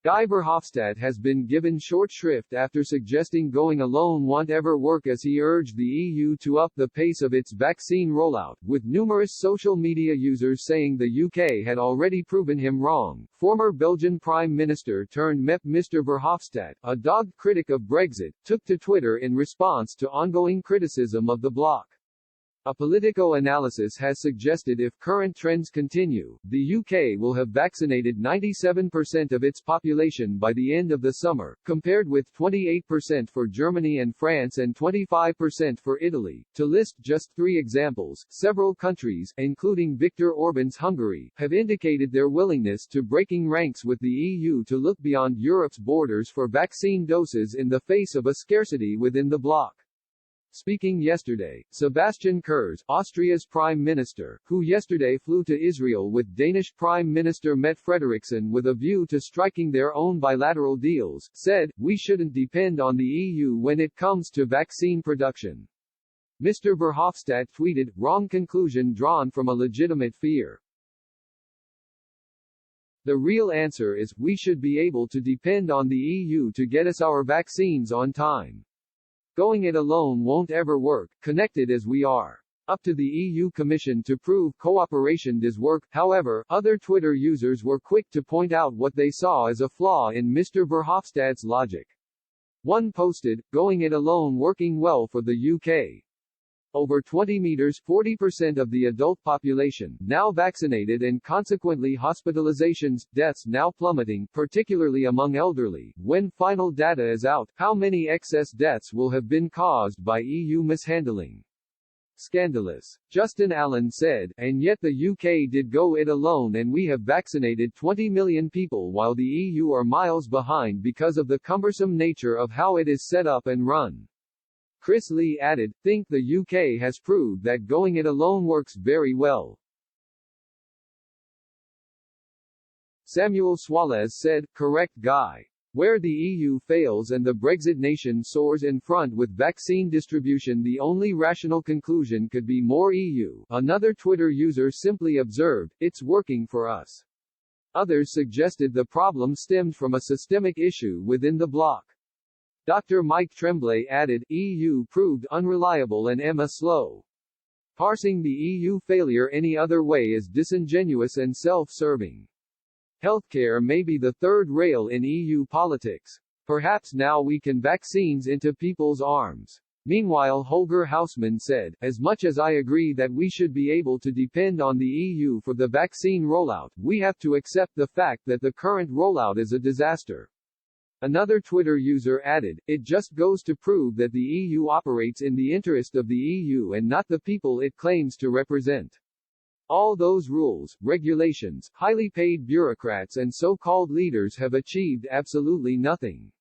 Guy Verhofstadt has been given short shrift after suggesting going alone won't ever work as he urged the EU to up the pace of its vaccine rollout, with numerous social media users saying the UK had already proven him wrong. Former Belgian Prime Minister turned MEP Mr. Verhofstadt, a dogged critic of Brexit, took to Twitter in response to ongoing criticism of the bloc. A Politico analysis has suggested if current trends continue, the UK will have vaccinated 97% of its population by the end of the summer, compared with 28% for Germany and France and 25% for Italy. To list just three examples, several countries, including Viktor Orban's Hungary, have indicated their willingness to breaking ranks with the EU to look beyond Europe's borders for vaccine doses in the face of a scarcity within the bloc. Speaking yesterday, Sebastian Kurz, Austria's prime minister, who yesterday flew to Israel with Danish Prime Minister Mette Frederiksen with a view to striking their own bilateral deals, said, "We shouldn't depend on the EU when it comes to vaccine production." Mr. Verhofstadt tweeted, "Wrong conclusion drawn from a legitimate fear. The real answer is, we should be able to depend on the EU to get us our vaccines on time. Going it alone won't ever work, connected as we are. Up to the EU Commission to prove cooperation does work." However, other Twitter users were quick to point out what they saw as a flaw in Mr. Verhofstadt's logic. One posted, "Going it alone working well for the UK. Over 20 meters, 40% of the adult population, now vaccinated and consequently hospitalizations, deaths now plummeting, particularly among elderly. When final data is out, how many excess deaths will have been caused by EU mishandling? Scandalous." Justin Allen said, "And yet the UK did go it alone and we have vaccinated 20 million people while the EU are miles behind because of the cumbersome nature of how it is set up and run." Chris Lee added, "Think the UK has proved that going it alone works very well." Samuel Suarez said, "Correct Guy. Where the EU fails and the Brexit nation soars in front with vaccine distribution, the only rational conclusion could be more EU." Another Twitter user simply observed, "It's working for us." Others suggested the problem stemmed from a systemic issue within the bloc. Dr. Mike Tremblay added, "EU proved unreliable and slow. Parsing the EU failure any other way is disingenuous and self-serving. Healthcare may be the third rail in EU politics. Perhaps now we can vaccines into people's arms." Meanwhile, Holger Hausmann said, "As much as I agree that we should be able to depend on the EU for the vaccine rollout, we have to accept the fact that the current rollout is a disaster." Another Twitter user added, "It just goes to prove that the EU operates in the interest of the EU and not the people it claims to represent. All those rules, regulations, highly paid bureaucrats and so-called leaders have achieved absolutely nothing."